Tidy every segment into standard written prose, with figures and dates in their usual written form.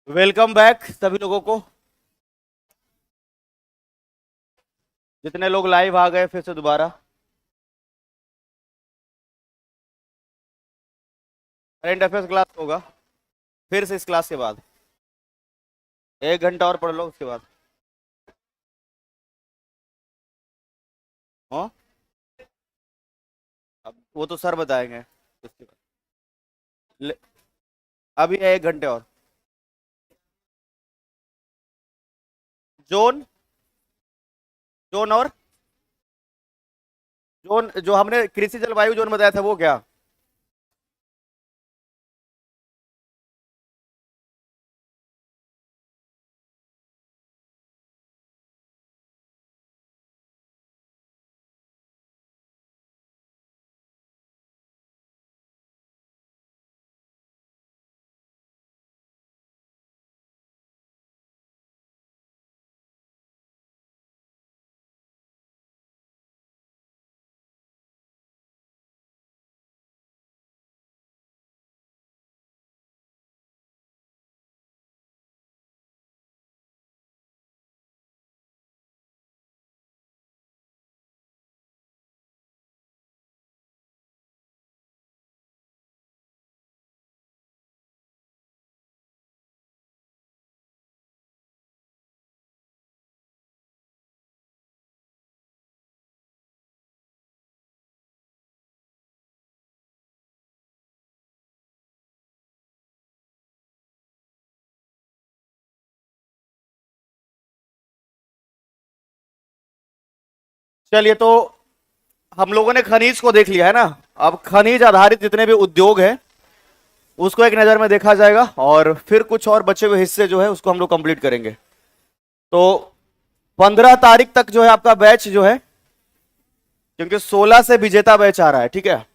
Welcome back सभी लोगों को। जितने लोग लाइव आ गए फिर से दोबारा करंट अफेयर्स क्लास होगा फिर से इस क्लास के बाद 1 घंटा और पढ़ लो उसके बाद। हाँ, अब वो तो सर बताएंगे उसके बाद। ले- अभी है 1 घंटे और। जोन जोन और जोन जो हमने कृषि जलवायु जोन बताया था वो क्या? चलिए तो हम लोगों ने खनिज को देख लिया है ना। अब खनिज आधारित जितने भी उद्योग है उसको एक नजर में देखा जाएगा और फिर कुछ और बचे हुए हिस्से जो है उसको हम लोग कंप्लीट करेंगे। तो 15 तारीख तक जो है आपका बैच जो है, क्योंकि 16 से विजेता बैच आ रहा है, ठीक है।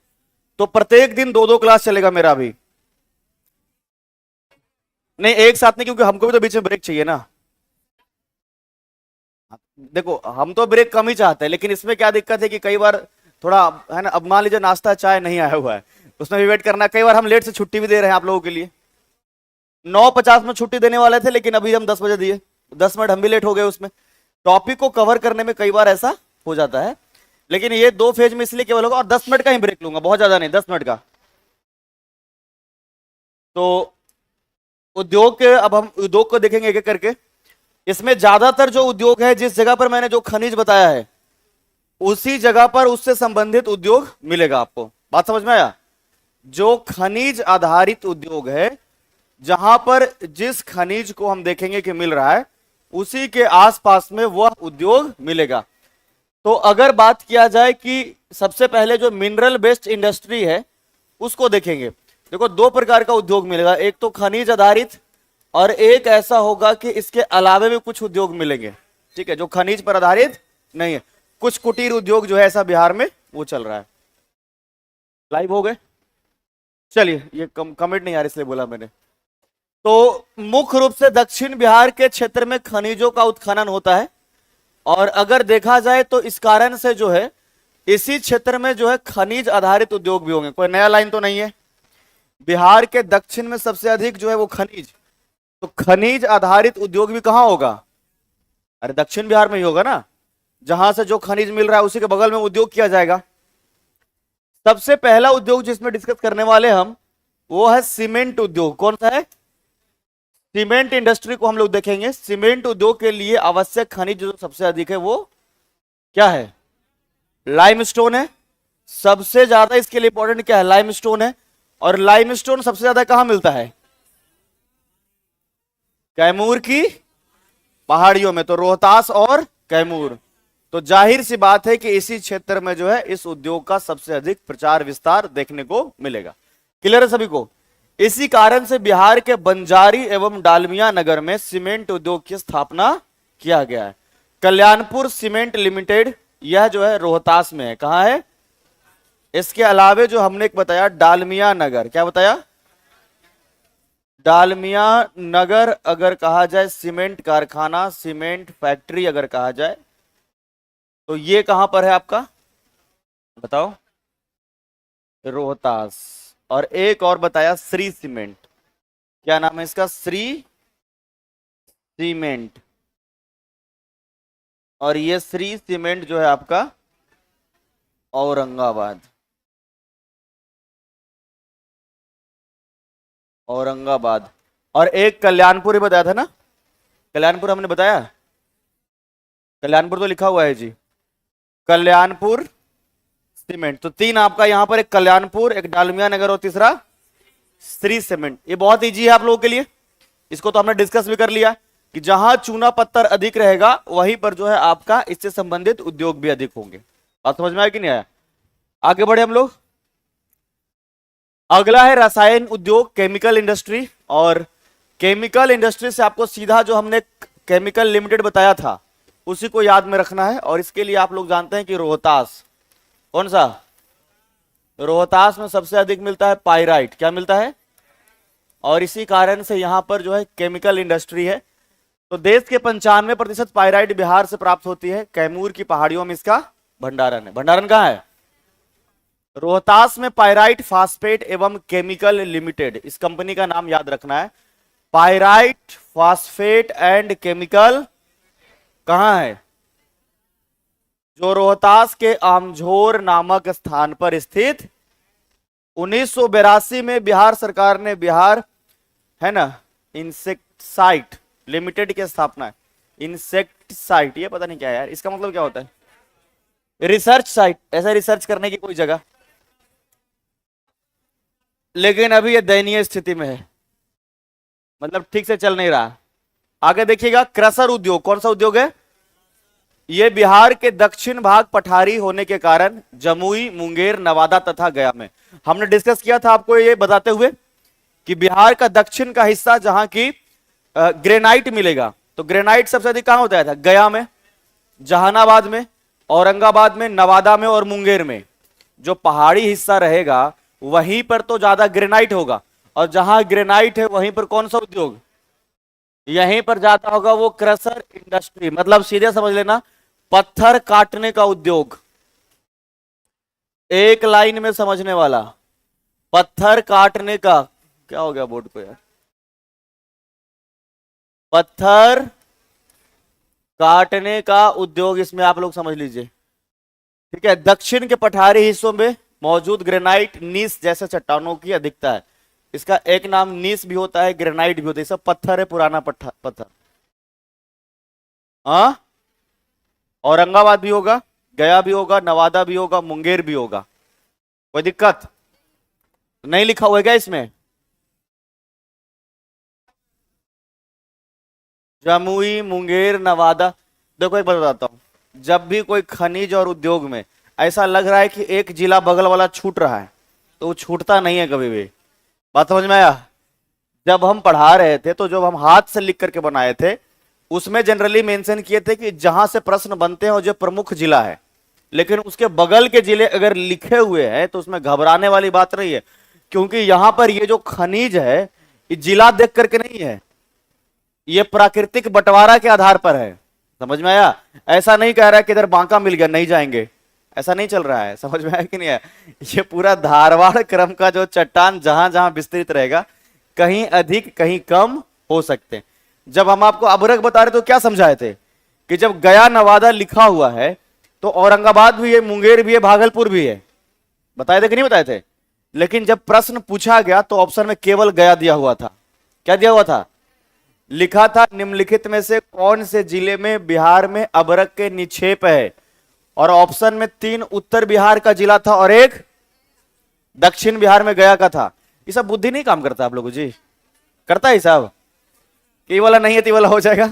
तो प्रत्येक दिन 2-2 क्लास चलेगा मेरा भी। नहीं एक साथ नहीं, क्योंकि हमको भी तो बीच में ब्रेक चाहिए ना। देखो हम तो ब्रेक कम ही चाहते हैं, लेकिन इसमें क्या दिक्कत है कि कई बार थोड़ा है ना। अब मान लीजिए नाश्ता चाय नहीं आया हुआ है, उसमें भी वेट करना। कई बार हम लेट से छुट्टी भी दे रहे हैं आप लोगों के लिए। 9:50 में छुट्टी देने वाले थे लेकिन अभी हम 10 बजे दिए। 10 मिनट हम भी लेट हो गए उसमें। टॉपिक को कवर करने में कई बार ऐसा हो जाता है, लेकिन ये 2 फेज में इसलिए केवल होगा। और 10 मिनट का ही ब्रेक लूंगा, बहुत ज्यादा नहीं, 10 मिनट का। तो उद्योग के अब हम उद्योग को देखेंगे एक एक करके। इसमें ज्यादातर जो उद्योग है, जिस जगह पर मैंने जो खनिज बताया है उसी जगह पर उससे संबंधित उद्योग मिलेगा आपको। बात समझ में आया? जो खनिज आधारित उद्योग है, जहां पर जिस खनिज को हम देखेंगे कि मिल रहा है उसी के आसपास में वह उद्योग मिलेगा। तो अगर बात किया जाए कि सबसे पहले जो मिनरल बेस्ड इंडस्ट्री है उसको देखेंगे। देखो 2 प्रकार का उद्योग मिलेगा, एक तो खनिज आधारित और एक ऐसा होगा कि इसके अलावे भी कुछ उद्योग मिलेंगे, ठीक है, जो खनिज पर आधारित नहीं है। कुछ कुटीर उद्योग जो है ऐसा बिहार में वो चल रहा है। लाइव हो गए? चलिए, ये कमेंट नहीं आ रहा इसलिए बोला मैंने। तो मुख्य रूप से दक्षिण बिहार के क्षेत्र में खनिजों का उत्खनन होता है। और अगर देखा जाए तो इस कारण से जो है इसी क्षेत्र में जो है खनिज आधारित उद्योग भी होंगे। कोई नया लाइन तो नहीं है। बिहार के दक्षिण में सबसे अधिक जो है वो खनिज, तो खनिज आधारित उद्योग भी कहां होगा? अरे दक्षिण बिहार में ही होगा ना। जहां से जो खनिज मिल रहा है उसी के बगल में उद्योग किया जाएगा। सबसे पहला उद्योग जिसमें डिस्कस करने वाले हम वो है सीमेंट उद्योग। कौन सा है? सीमेंट इंडस्ट्री को हम लोग देखेंगे। सीमेंट उद्योग के लिए आवश्यक खनिज जो सबसे अधिक है वो क्या है? लाइमस्टोन है। सबसे ज्यादा इसके लिए इंपॉर्टेंट क्या है? लाइमस्टोन है। और लाइमस्टोन सबसे ज्यादा कहां मिलता है? कैमूर की पहाड़ियों में, तो रोहतास और कैमूर। तो जाहिर सी बात है कि इसी क्षेत्र में जो है इस उद्योग का सबसे अधिक प्रचार विस्तार देखने को मिलेगा। क्लियर है सभी को? इसी कारण से बिहार के बंजारी एवं डालमिया नगर में सीमेंट उद्योग की स्थापना किया गया है। कल्याणपुर सीमेंट लिमिटेड, यह जो है रोहतास में है। कहां है? इसके अलावे जो हमने एक बताया डालमिया नगर, क्या बताया? डालमिया नगर अगर कहा जाए सीमेंट कारखाना, सीमेंट फैक्ट्री अगर कहा जाए तो ये कहां पर है आपका? बताओ। रोहतास। और एक और बताया श्री सीमेंट। क्या नाम है इसका? श्री सीमेंट, और ये श्री सीमेंट जो है आपका औरंगाबाद, औरंगाबाद। और एक कल्याणपुर ही बताया था ना, कल्याणपुर हमने बताया, कल्याणपुर तो लिखा हुआ है जी, कल्याणपुर सीमेंट। तो तीन आपका यहां पर, एक कल्याणपुर, एक डालमिया नगर और तीसरा श्री सीमेंट। ये बहुत इजी है आप लोगों के लिए, इसको तो हमने डिस्कस भी कर लिया कि जहां चूना पत्थर अधिक रहेगा वहीं पर जो है आपका इससे संबंधित उद्योग भी अधिक होंगे। बात समझ में आया कि नहीं आया? आगे बढ़े हम लोग। अगला है रसायन उद्योग, केमिकल इंडस्ट्री। और केमिकल इंडस्ट्री से आपको सीधा जो हमने केमिकल लिमिटेड बताया था उसी को याद में रखना है। और इसके लिए आप लोग जानते हैं कि रोहतास, कौन सा, रोहतास में सबसे अधिक मिलता है पाइराइट। क्या मिलता है? और इसी कारण से यहां पर जो है केमिकल इंडस्ट्री है। तो देश के 95% पाइराइट बिहार से प्राप्त होती है। कैमूर की पहाड़ियों में इसका भंडारण है। भंडारण कहां है? रोहतास में पाइराइट फास्फेट एवं केमिकल लिमिटेड, इस कंपनी का नाम याद रखना है। पाइराइट फास्फेट एंड केमिकल कहां है? जो रोहतास के आमझोर नामक स्थान पर स्थित। 1982 में बिहार सरकार ने बिहार है ना इंसेक्टिसाइड लिमिटेड की स्थापना है। इंसेक्टिसाइड, ये पता नहीं क्या है यार, इसका मतलब क्या होता है? रिसर्च साइट, ऐसा रिसर्च करने की कोई जगह। लेकिन अभी ये दयनीय स्थिति में है, मतलब ठीक से चल नहीं रहा। आगे देखिएगा, क्रशर उद्योग। कौन सा उद्योग है? ये बिहार के दक्षिण भाग पठारी होने के कारण जमुई, मुंगेर, नवादा तथा गया में। हमने डिस्कस किया था आपको ये बताते हुए कि बिहार का दक्षिण का हिस्सा जहां की ग्रेनाइट मिलेगा, तो ग्रेनाइट सबसे अधिक कहां होता है? गया में, जहानाबाद में, औरंगाबाद में, नवादा में और मुंगेर में। जो पहाड़ी हिस्सा रहेगा वहीं पर तो ज्यादा ग्रेनाइट होगा, और जहां ग्रेनाइट है वहीं पर कौन सा उद्योग? यहीं पर जाता होगा वो क्रशर इंडस्ट्री, मतलब सीधे समझ लेना पत्थर काटने का उद्योग। एक लाइन में समझने वाला, पत्थर काटने का। क्या हो गया बोर्ड को यार? पत्थर काटने का उद्योग, इसमें आप लोग समझ लीजिए, ठीक है। दक्षिण के पठारी हिस्सों में मौजूद ग्रेनाइट नीस जैसे चट्टानों की अधिकता है। इसका एक नाम नीस भी होता है, ग्रेनाइट भी होता है। सब पत्थर है, पुराना पत्थर। हाँ, औरंगाबाद भी होगा, गया भी होगा, नवादा भी होगा, मुंगेर भी होगा। कोई दिक्कत नहीं? लिखा हुआ है क्या इसमें? जमुई, मुंगेर, नवादा। देखो एक बात बताता हूं, जब भी कोई खनिज और उद्योग में ऐसा लग रहा है कि एक जिला बगल वाला छूट रहा है, तो वो छूटता नहीं है कभी भी। बात समझ में आया? जब हम पढ़ा रहे थे तो जब हम हाथ से लिख करके बनाए थे उसमें जनरली मेंशन किए थे कि जहां से प्रश्न बनते हैं वो जो प्रमुख जिला है, लेकिन उसके बगल के जिले अगर लिखे हुए हैं तो उसमें घबराने वाली बात नहीं है, क्योंकि यहां पर ये जो खनिज है ये जिला देख करके नहीं है, ये प्राकृतिक बंटवारा के आधार पर है। समझ में आया? ऐसा नहीं कह रहा है कि इधर बांका मिल गया नहीं जाएंगे, ऐसा नहीं चल रहा है। समझ में आया कि नहीं है? ये पूरा धारवाड़ क्रम का जो चट्टान जहां जहां विस्तृत रहेगा, कहीं अधिक कहीं कम हो सकते हैं। जब हम आपको अबरक बता रहे तो क्या समझाए थे कि जब गया नवादा लिखा हुआ है तो औरंगाबाद भी है, मुंगेर भी है, भागलपुर भी है। बताए थे कि नहीं बताए थे? लेकिन जब प्रश्न पूछा गया तो ऑप्शन में केवल गया दिया हुआ था। क्या दिया हुआ था? लिखा था निम्नलिखित में से कौन से जिले में बिहार में अबरक के निक्षेप है, और ऑप्शन में 3 उत्तर बिहार का जिला था और एक दक्षिण बिहार में गया का था। ये सब बुद्धि नहीं काम करता आप लोगों जी? करता है साहब? ये वाला नहीं है तो वाला हो जाएगा।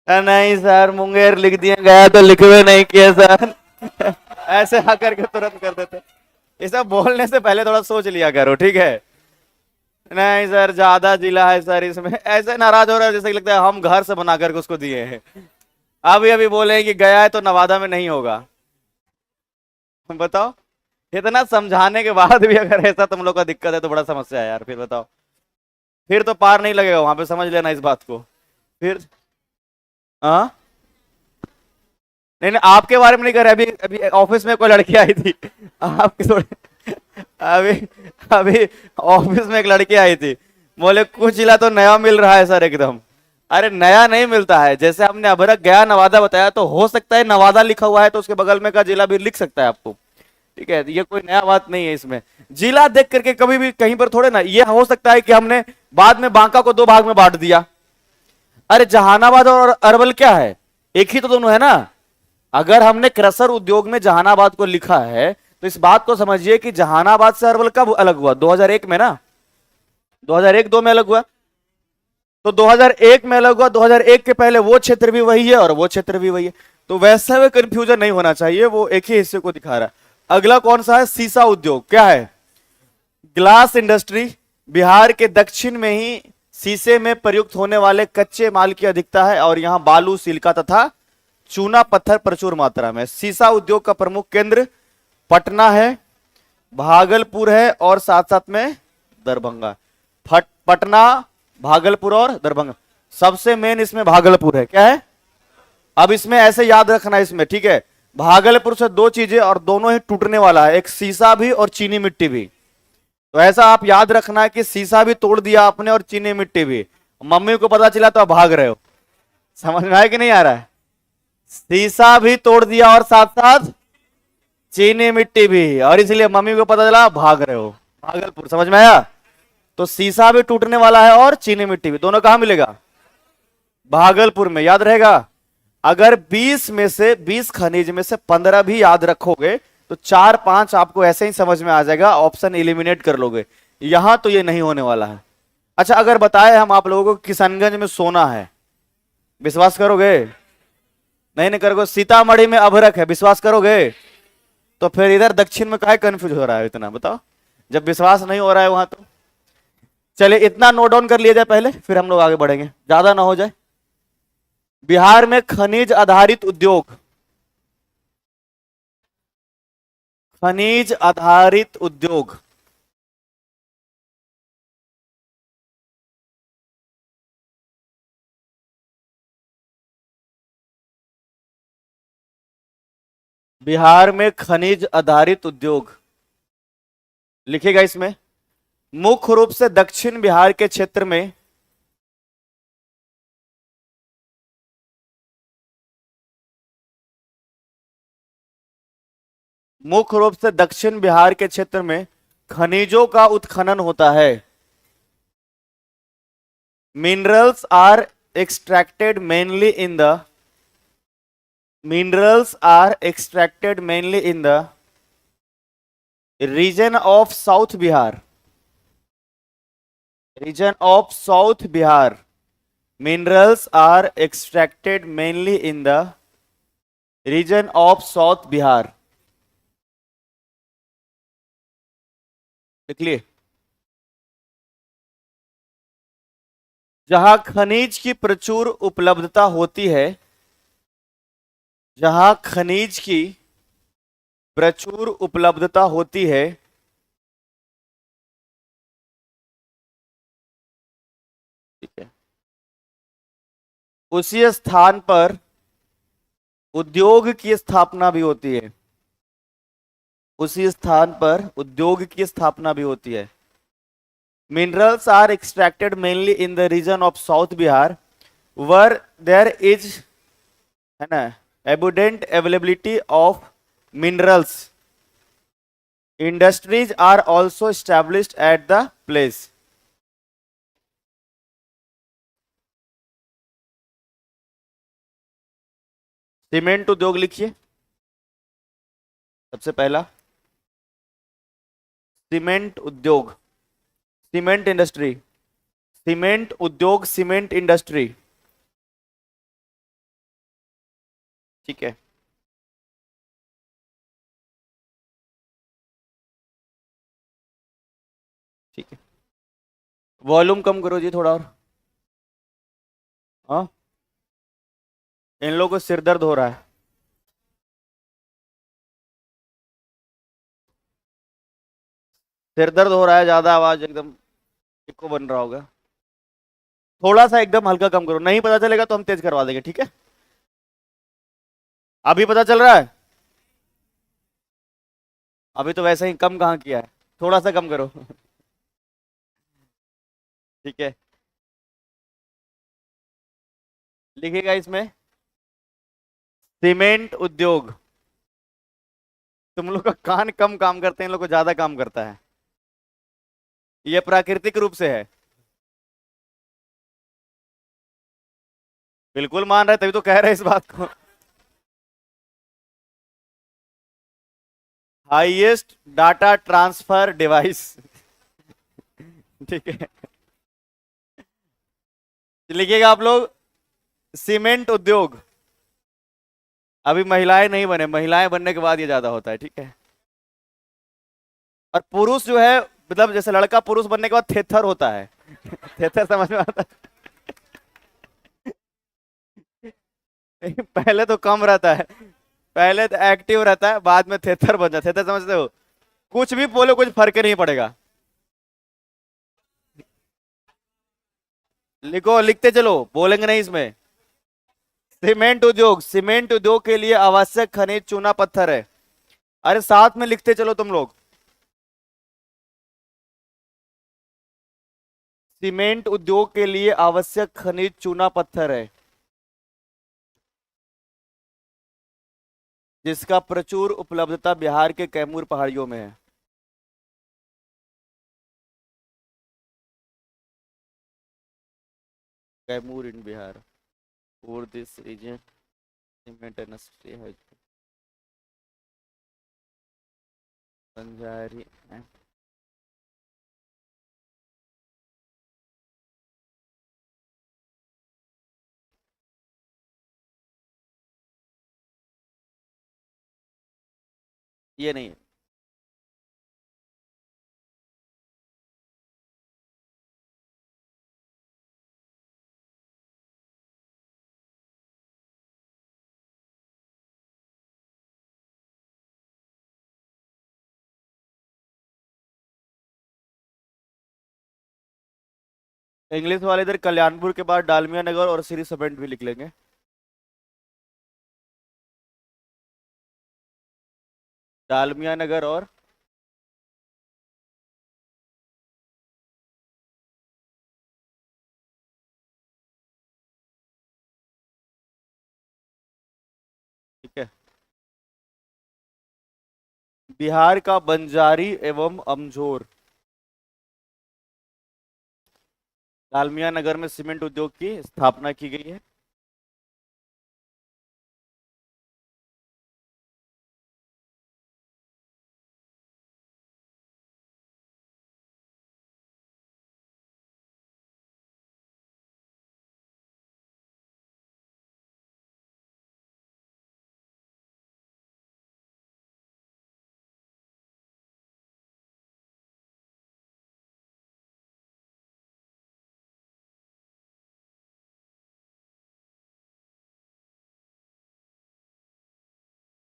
नहीं सर, मुंगेर लिख दिया, गया तो लिखवे नहीं किया सर। ऐसे आकर के तुरंत कर देते। ये सब बोलने से पहले थोड़ा सोच लिया करो, ठीक है? नहीं सर, ज्यादा जिला है सर इसमें। ऐसे नाराज हो रहा है जैसे कि लगता है हम घर से बना करके उसको दिए हैं। अभी अभी बोले कि गया है तो नवादा में नहीं होगा। बताओ, इतना समझाने के बाद भी अगर ऐसा तुम लोग का दिक्कत है तो बड़ा समस्या है यार। फिर बताओ, फिर तो पार नहीं लगेगा वहां पे, समझ लेना इस बात को। फिर हाँ, नहीं नहीं, आपके बारे में नहीं कर रहे। अभी अभी ऑफिस में कोई लड़की आई थी आपके थोड़े, अभी अभी ऑफिस में एक लड़की आई थी, बोले कुछ जिला तो नया मिल रहा है सर एकदम। अरे नया नहीं मिलता है, जैसे हमने अभरक गया नवादा बताया, तो हो सकता है नवादा लिखा हुआ है तो उसके बगल में का जिला भी लिख सकता है आपको। ठीक है, ये कोई नया बात नहीं है इसमें। जिला देख करके कभी भी कहीं पर थोड़े ना, ये हो सकता है कि हमने बाद में बांका को दो भाग में बांट दिया। अरे जहानाबाद और अरवल क्या है, एक ही तो दोनों है ना। अगर हमने क्रसर उद्योग में जहानाबाद को लिखा है तो इस बात को समझिए कि जहानाबाद से अरवल कब अलग हुआ, 2001 में ना। 2001-2 में अलग हुआ, तो 2001 में अलग हुआ, 2001 के पहले वो क्षेत्र भी वही है और वो क्षेत्र भी वही है। तो वैसे में कंफ्यूजन नहीं होना चाहिए, वो एक ही हिस्से को दिखा रहा है। अगला कौन सा है, सीसा उद्योग क्या है, ग्लास इंडस्ट्री। बिहार के दक्षिण में ही शीशे में प्रयुक्त होने वाले कच्चे माल की अधिकता है और यहां बालू, सिलिका तथा चूना पत्थर प्रचुर मात्रा में। सीसा उद्योग का प्रमुख केंद्र पटना है, भागलपुर है और साथ साथ में दरभंगा। पटना, भागलपुर और दरभंगा, सबसे मेन इसमें भागलपुर है। क्या है, अब इसमें ऐसे याद रखना इसमें, ठीक है। भागलपुर से दो चीजें और दोनों ही टूटने वाला है, एक सीसा भी और चीनी मिट्टी भी। तो ऐसा आप याद रखना है कि सीसा भी तोड़ दिया आपने और चीनी मिट्टी भी, मम्मी को पता चला तो आप भाग रहे हो। समझ में आया कि नहीं आ रहा है, सीसा भी तोड़ दिया और साथ साथ चीनी मिट्टी भी, और इसलिए मम्मी को पता चला भाग रहे हो। भागलपुर, समझ में आया। तो सीसा भी टूटने वाला है और चीनी मिट्टी भी, दोनों कहां मिलेगा, भागलपुर में, याद रहेगा। अगर 20 में से 20 खनिज में से 15 भी याद रखोगे तो 4-5 आपको ऐसे ही समझ में आ जाएगा, ऑप्शन एलिमिनेट कर लोगे। यहां तो ये नहीं होने वाला है। अच्छा, अगर बताए हम आप लोगों को किशनगंज में सोना है, विश्वास करोगे, नहीं नहीं करोगे। सीतामढ़ी में अभरक है, विश्वास करोगे। तो फिर इधर दक्षिण में काहे कंफ्यूज हो रहा है इतना, बताओ, जब विश्वास नहीं हो रहा है वहां तो। चलिए इतना नोट डाउन कर लिया जाए पहले, फिर हम लोग आगे बढ़ेंगे, ज्यादा ना हो जाए। बिहार में खनिज आधारित उद्योग, खनिज आधारित उद्योग, बिहार में खनिज आधारित उद्योग लिखेगा इसमें, मुख्य रूप से दक्षिण बिहार के क्षेत्र में मुख्य रूप से दक्षिण बिहार के क्षेत्र में खनिजों का उत्खनन होता है। Minerals are extracted mainly in the minerals are extracted mainly in the region of South Bihar. Region of South Bihar. Minerals are extracted mainly in the region of South Bihar. देख लिए, जहां खनिज की प्रचुर उपलब्धता होती है, जहां खनिज की प्रचुर उपलब्धता होती है, ठीक है, उसी स्थान पर उद्योग की स्थापना भी होती है। उसी स्थान पर उद्योग की स्थापना भी होती है। Minerals are extracted mainly in the region of south Bihar where there is, है ना, abundant availability of minerals. Industries are also established at the place. Cement उद्योग लिखिए सबसे पहला, सीमेंट उद्योग, सीमेंट इंडस्ट्री, सीमेंट उद्योग, सीमेंट इंडस्ट्री, ठीक है। ठीक है, वॉल्यूम कम करो जी थोड़ा और। हाँ, इन लोगों को सिर दर्द हो रहा है। सिर दर्द हो रहा है, ज्यादा आवाज एकदम इको बन रहा होगा। थोड़ा सा एकदम हल्का कम करो, नहीं पता चलेगा तो हम तेज करवा देंगे, ठीक है। अभी पता चल रहा है, अभी तो वैसे ही कम कहाँ किया है, थोड़ा सा कम करो। ठीक है, लिखिएगा इसमें सीमेंट उद्योग। तुम लोग का कान कम काम करते हैं, इन लोग को ज्यादा काम करता है। ये प्राकृतिक रूप से है। बिल्कुल मान रहे, तभी तो कह रहे हैं इस बात को। Highest data transfer device. ठीक है, लिखिएगा आप लोग सीमेंट उद्योग। अभी महिलाएं नहीं बने, महिलाएं बनने के बाद ये ज्यादा होता है, ठीक है। और पुरुष जो है, मतलब जैसे लड़का पुरुष बनने के बाद थेथर होता है। थेथर समझ में आता है? पहले तो कम रहता है, पहले तो एक्टिव रहता है, बाद में थेथर बन जाता है। थेथर समझते हो? कुछ भी बोलो, कुछ फर्क नहीं पड़ेगा। लिखो, लिखते चलो, बोलेंगे नहीं इसमें। सीमेंट उद्योग, सीमेंट उद्योग के लिए आवश्यक खनिज चूना पत्थर है। अरे साथ में लिखते चलो तुम लोग। सीमेंट उद्योग के लिए आवश्यक खनिज चूना पत्थर है, जिसका प्रचुर उपलब्धता बिहार के कैमूर पहाड़ियों में है। Kaimur in Bihar. For this region cement industry है बंजारी। ये नहीं है। इंग्लिश वाले इधर कल्याणपुर के बाद डालमिया नगर और श्री सीमेंट भी लिख लेंगे। डालमिया नगर और ठीक है, बिहार का बंजारी एवं अमझोर। डालमिया नगर में सीमेंट उद्योग की स्थापना की गई है।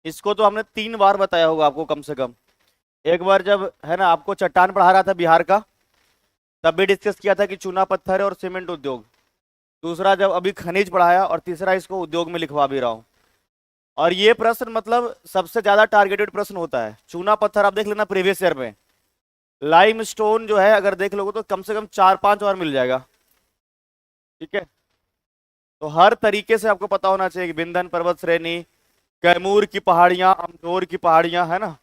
इसको तो हमने 3 बार बताया होगा आपको कम से कम। एक बार जब है ना आपको चट्टान पढ़ा रहा था बिहार का, तब भी डिस्कस किया था कि चूना पत्थर है और सीमेंट उद्योग। दूसरा जब अभी खनिज पढ़ाया, और तीसरा इसको उद्योग में लिखवा भी रहा हूँ। और ये प्रश्न मतलब सबसे ज्यादा टारगेटेड प्रश्न होता है। चूना पत्थर आप देख लेना प्रीवियस ईयर में। लाइम स्टोन जो है अगर देख लोगे तो कम से कम 4-5 और मिल जाएगा। ठीक है, तो हर तरीके से आपको पता होना चाहिए कि विंध्य पर्वत श्रेणी, कैमूर की पहाड़ियां, अमजोर की पहाड़ियां, है ना,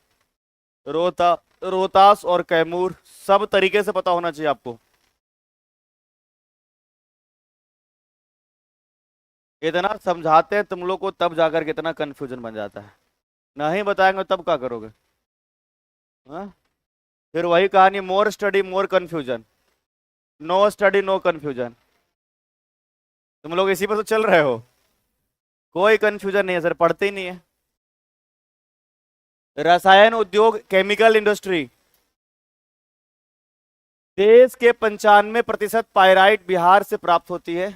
रोहता रोहतास और कैमूर, सब तरीके से पता होना चाहिए आपको। इतना समझाते हैं तुम लोग को, तब जाकर के इतना कंफ्यूजन बन जाता है। नहीं बताएंगे तब क्या करोगे? हाँ? फिर वही कहानी, more study more confusion, no study no confusion. तुम लोग इसी पर तो चल रहे हो। कोई कंफ्यूजन नहीं है सर, पढ़ते ही नहीं है। रसायन उद्योग, केमिकल इंडस्ट्री। देश के 95% पाइराइट बिहार से प्राप्त होती है।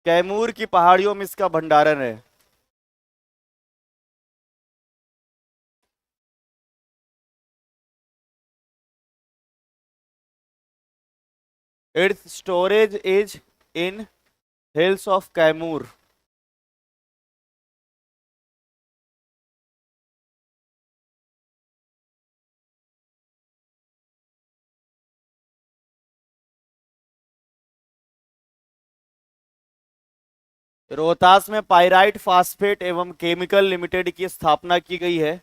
कैमूर की पहाड़ियों में इसका भंडारण है। It's storage is in hills of Kaimur. Rohtas में पाइराइट फास्फेट एवं केमिकल लिमिटेड की स्थापना की गई है।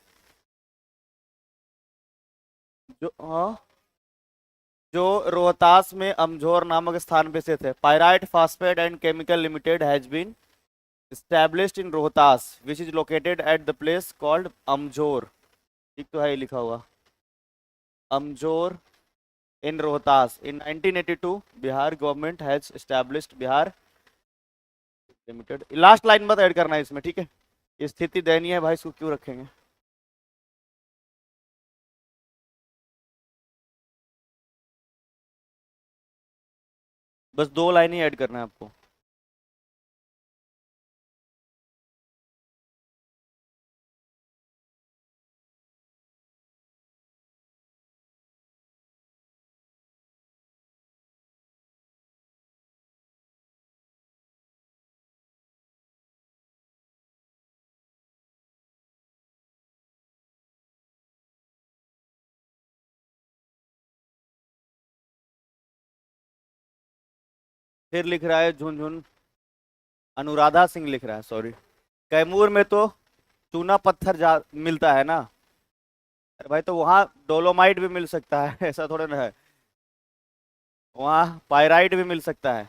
जो हाँ, जो रोहतास में अमझोर नामक स्थान पे स्थित है। Pyrite phosphate and chemical limited has been established in Rohtas, which is located at the place called Amjor। ठीक तो है ये लिखा हुआ, Amjor in Rohtas। In 1982, Bihar government has established Bihar Limited। Last line मत ऐड करना है इसमें, ठीक है। ये स्थिति दयनीय है भाई, इसको क्यों रखेंगे। बस 2 लाइन ही ऐड करना है आपको। फिर लिख रहा है झुनझुन, अनुराधा सिंह लिख रहा है, सॉरी। कैमूर में तो चूना पत्थर मिलता है ना। अरे भाई, तो वहाँ डोलोमाइट भी मिल सकता है ऐसा थोड़ा ना है। वहाँ पाइराइट भी मिल सकता है।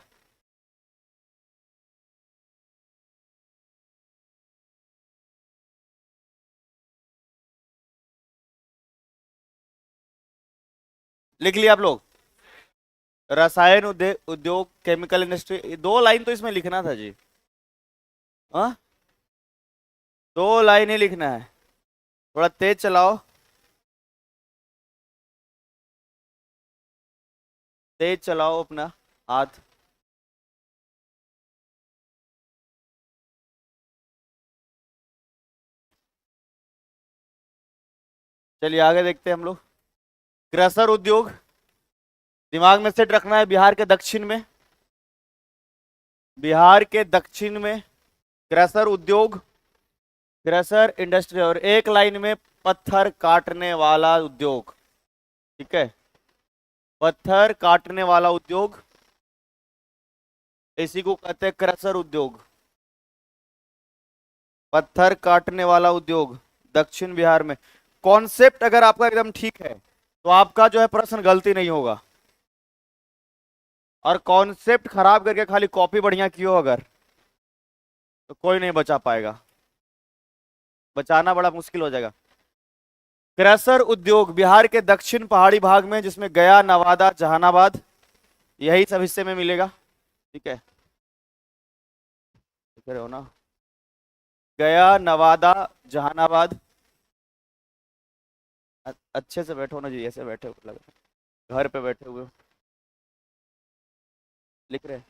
लिख लिया आप लोग। रसायन उद्योग केमिकल इंडस्ट्री, 2 लाइन तो इसमें लिखना था जी। हाँ, 2 लाइन ही लिखना है। थोड़ा तेज चलाओ, तेज चलाओ अपना हाथ। चलिए आगे देखते हैं हम लोग। क्रसर उद्योग, दिमाग में सेट रखना है, बिहार के दक्षिण में, बिहार के दक्षिण में क्रसर उद्योग, क्रसर इंडस्ट्री, और 1 लाइन में पत्थर काटने वाला उद्योग। ठीक है, पत्थर काटने वाला उद्योग, इसी को कहते हैं क्रसर उद्योग। पत्थर काटने वाला उद्योग दक्षिण बिहार में। कॉन्सेप्ट अगर आपका एकदम ठीक है तो आपका जो है प्रश्न गलती नहीं होगा। और कॉन्सेप्ट खराब करके खाली कॉपी बढ़िया कियो अगर, तो कोई नहीं बचा पाएगा, बचाना बड़ा मुश्किल हो जाएगा। क्रसर उद्योग बिहार के दक्षिण पहाड़ी भाग में, जिसमें गया, नवादा, जहानाबाद, यही सब हिस्से में मिलेगा। ठीक है, देख रहे हो ना, गया, नवादा, जहानाबाद। अच्छे से बैठो ना जी, ऐसे बैठे हो लग रहा है घर पे बैठे हुए हो। लिख रहे हैं।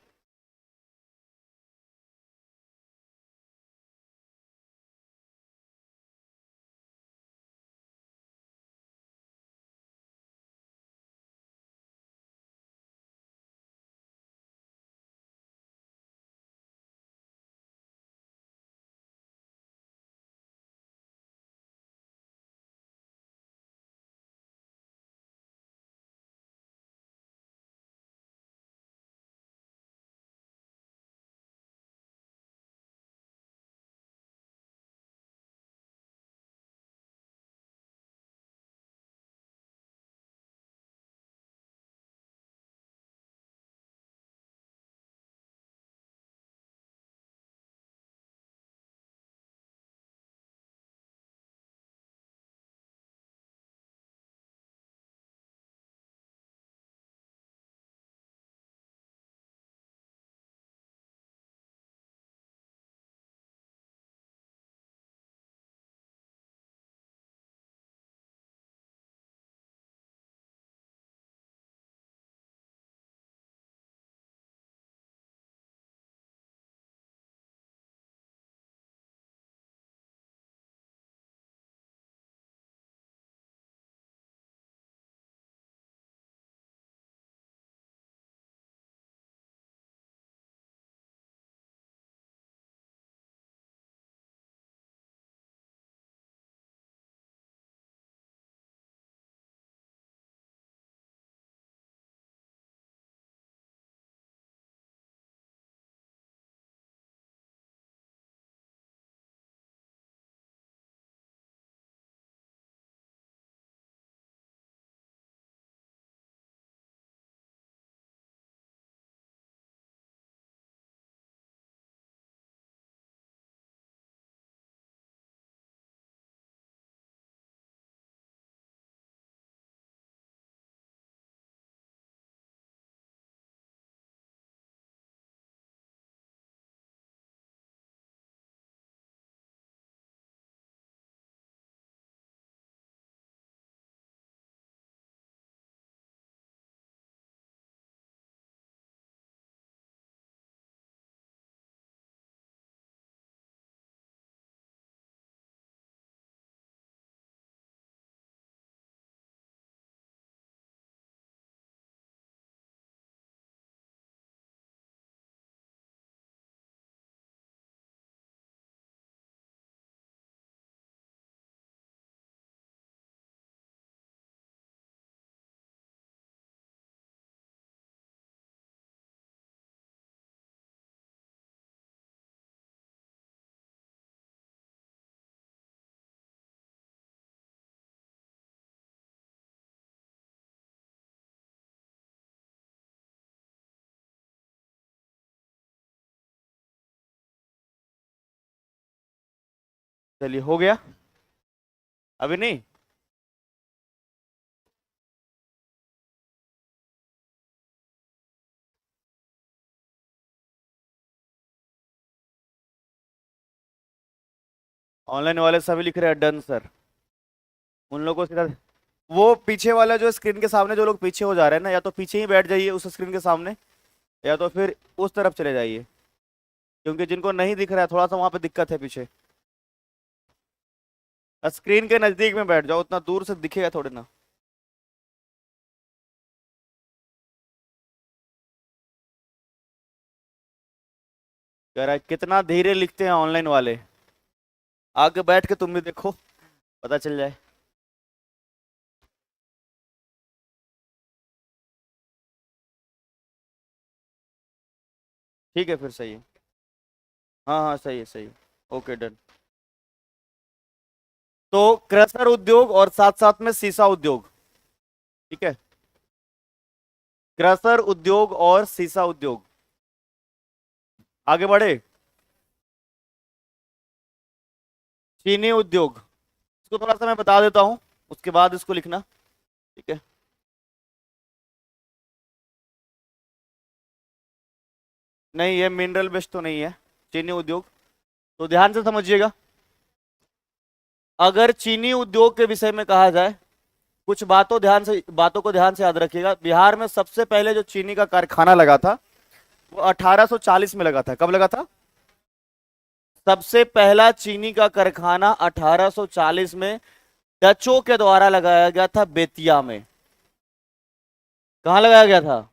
चलिए हो गया, अभी नहीं। ऑनलाइन वाले सभी लिख रहे हैं डन सर। उन लोगों को सीधा वो पीछे वाला जो स्क्रीन के सामने जो लोग पीछे हो जा रहे हैं ना, या तो पीछे ही बैठ जाइए उस स्क्रीन के सामने, या तो फिर उस तरफ चले जाइए, क्योंकि जिनको नहीं दिख रहा है थोड़ा सा वहां पे दिक्कत है पीछे। स्क्रीन के नजदीक में बैठ जाओ, उतना दूर से दिखेगा थोड़े ना। कह रहा है कितना धीरे लिखते हैं ऑनलाइन वाले, आगे बैठ के तुम भी देखो, पता चल जाए। ठीक है फिर, सही है। हाँ हाँ सही है सही है। Okay done. तो क्रशर उद्योग और साथ साथ में सीसा उद्योग, ठीक है। क्रशर उद्योग और सीसा उद्योग, आगे बढ़े। चीनी उद्योग, इसको थोड़ा सा मैं बता देता हूं, उसके बाद इसको लिखना, ठीक है। नहीं ये मिनरल बेस्ड तो नहीं है चीनी उद्योग, तो ध्यान से समझिएगा। अगर चीनी उद्योग के विषय में कहा जाए, कुछ बातों को ध्यान से याद रखिएगा। बिहार में सबसे पहले जो चीनी का कारखाना लगा था वो 1840 में लगा था। कब लगा था? सबसे पहला चीनी का कारखाना 1840 में डचों के द्वारा लगाया गया था, बेतिया में। कहां लगाया गया था?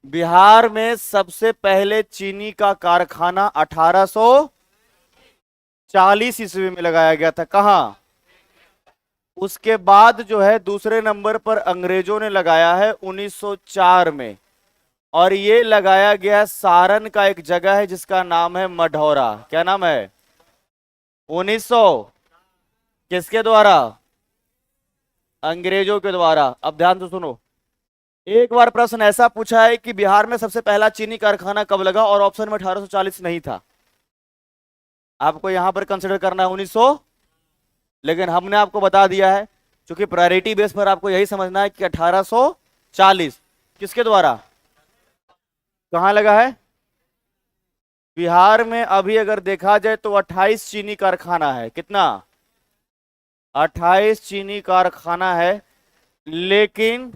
बिहार में सबसे पहले चीनी का कारखाना 1840 ईस्वी में लगाया गया था। कहां? उसके बाद जो है दूसरे नंबर पर अंग्रेजों ने लगाया है 1904 में, और ये लगाया गया सारण का एक जगह है जिसका नाम है मढ़ौरा। क्या नाम है? 1900 किसके द्वारा? अंग्रेजों के द्वारा। अब ध्यान से सुनो, एक बार प्रश्न ऐसा पूछा है कि बिहार में सबसे पहला चीनी कारखाना कब लगा, और ऑप्शन में 1840 नहीं था। आपको यहां पर कंसिडर करना है 1900, लेकिन हमने आपको बता दिया है, क्योंकि प्रायोरिटी बेस पर आपको यही समझना है कि 1840 किसके द्वारा, कहां लगा है? बिहार में अभी अगर देखा जाए तो 28 चीनी कारखाना है। कितना? 28 चीनी कारखाना है, लेकिन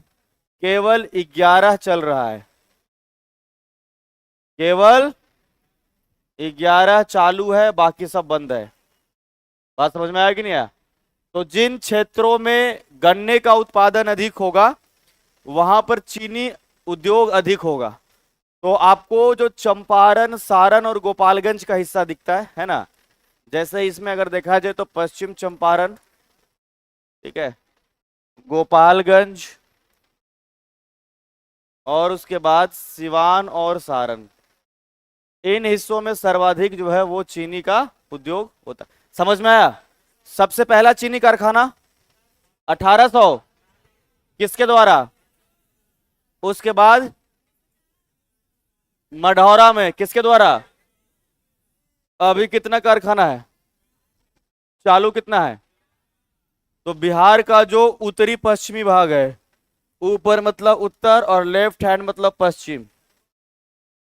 केवल 11 चल रहा है। केवल 11 चालू है, बाकी सब बंद है। बात समझ में आया कि नहीं आया? तो जिन क्षेत्रों में गन्ने का उत्पादन अधिक होगा वहां पर चीनी उद्योग अधिक होगा। तो आपको जो चंपारण, सारण और गोपालगंज का हिस्सा दिखता है ना, जैसे इसमें अगर देखा जाए तो पश्चिम चंपारण, ठीक है, गोपालगंज, और उसके बाद सिवान और सारण, इन हिस्सों में सर्वाधिक जो है वो चीनी का उद्योग होता है। समझ में आया? सबसे पहला चीनी कारखाना 1800 किसके द्वारा? उसके बाद मढ़ौरा में किसके द्वारा? अभी कितना कारखाना है चालू, कितना है? तो बिहार का जो उत्तरी पश्चिमी भाग है, ऊपर मतलब उत्तर और लेफ्ट हैंड मतलब पश्चिम,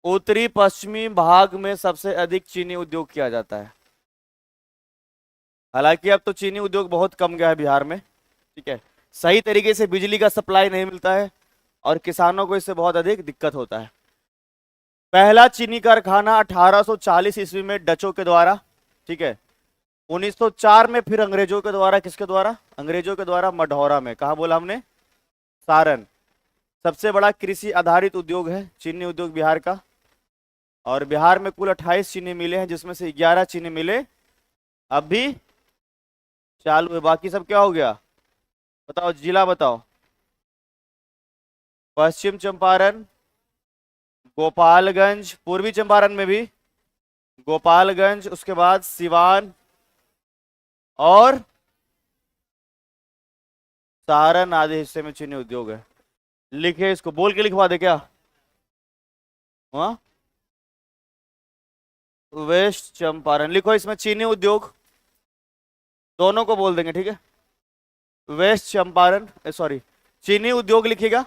उत्तरी पश्चिमी भाग में सबसे अधिक चीनी उद्योग किया जाता है। हालांकि अब तो चीनी उद्योग बहुत कम गया है बिहार में, ठीक है। सही तरीके से बिजली का सप्लाई नहीं मिलता है और किसानों को इससे बहुत अधिक दिक्कत होता है। पहला चीनी कारखाना 1840 ईस्वी में डचों के द्वारा, ठीक है। 1904 में फिर अंग्रेजों के द्वारा। किसके द्वारा? अंग्रेजों के द्वारा मढ़ौरा में। कहा बोला हमने? सारण। सबसे बड़ा कृषि आधारित उद्योग है चीनी उद्योग बिहार का, और बिहार में कुल 28 चीनी मिले हैं, जिसमें से 11 चीनी मिले अब भी चालू है। बाकी सब क्या हो गया बताओ, जिला बताओ। पश्चिम चंपारण, गोपालगंज, पूर्वी चंपारण में भी गोपालगंज, उसके बाद सिवान और सारण आदि हिस्से में चीनी उद्योग है। लिखे इसको, बोल के लिखवा दे क्या? वेस्ट चंपारण लिखो, इसमें चीनी उद्योग दोनों को बोल देंगे, ठीक है। वेस्ट चंपारण, सॉरी, चीनी उद्योग लिखिएगा।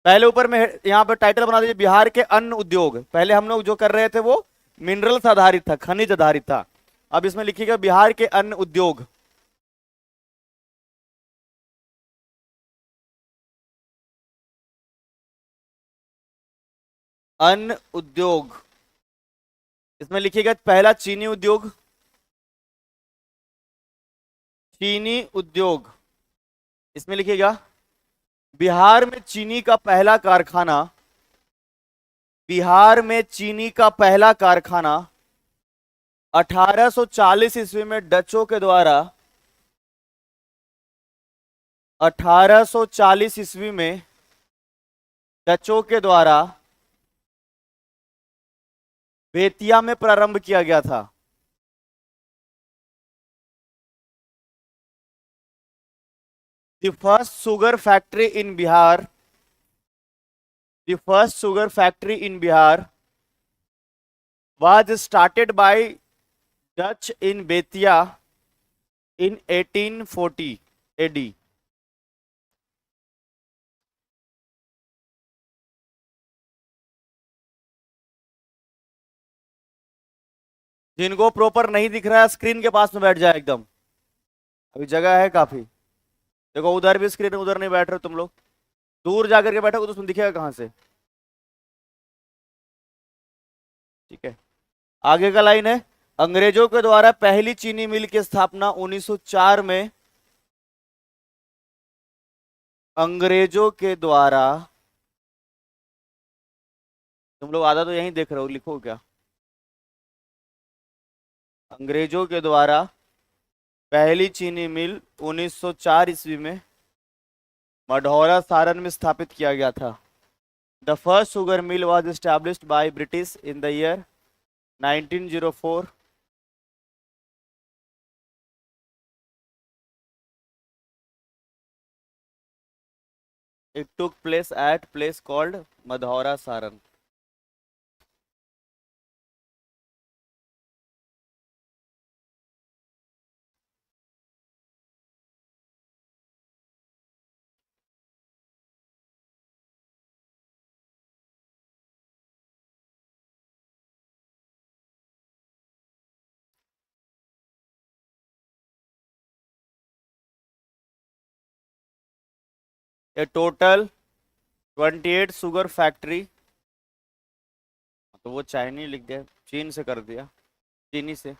पहले ऊपर में यहाँ पर टाइटल बना दीजिए बिहार के अन्न उद्योग। पहले हम लोग जो कर रहे थे वो मिनरल्स आधारित था, खनिज आधारित था। अब इसमें लिखिएगा बिहार के अन्न उद्योग। अन्न उद्योग, इसमें लिखिएगा पहला चीनी उद्योग। चीनी उद्योग, इसमें लिखिएगा बिहार में चीनी का पहला कारखाना, बिहार में चीनी का पहला कारखाना 1840 ईस्वी में डचों के द्वारा, 1840 ईस्वी में डचों के द्वारा बेतिया में प्रारंभ किया गया था। The first sugar factory in Bihar, the first sugar factory in Bihar was started by Dutch in Betia in 1840 AD. जिनको प्रॉपर नहीं दिख रहा है स्क्रीन के पास में बैठ जाए एकदम, अभी जगह है काफी। देखो उधर भी स्क्रीन, उधर नहीं बैठ रहे तुम लोग, दूर जाकर के बैठोगे तो तुम दिखेगा कहां से, ठीक है। आगे का लाइन है, अंग्रेजों के द्वारा पहली चीनी मिल की स्थापना 1904 में, अंग्रेजों के द्वारा, तुम लोग आधा तो यहीं देख रहे हो, लिखो क्या, अंग्रेजों के द्वारा पहली चीनी मिल 1904 ईस्वी में मढ़ौरा सारण में स्थापित किया गया था। The first sugar mill was established by British in the year 1904। It took place at place called Marhaura Saran. A total 28 sugar factory, तो वो चाइनीज लिख दिया, चीन से कर दिया, चीनी से,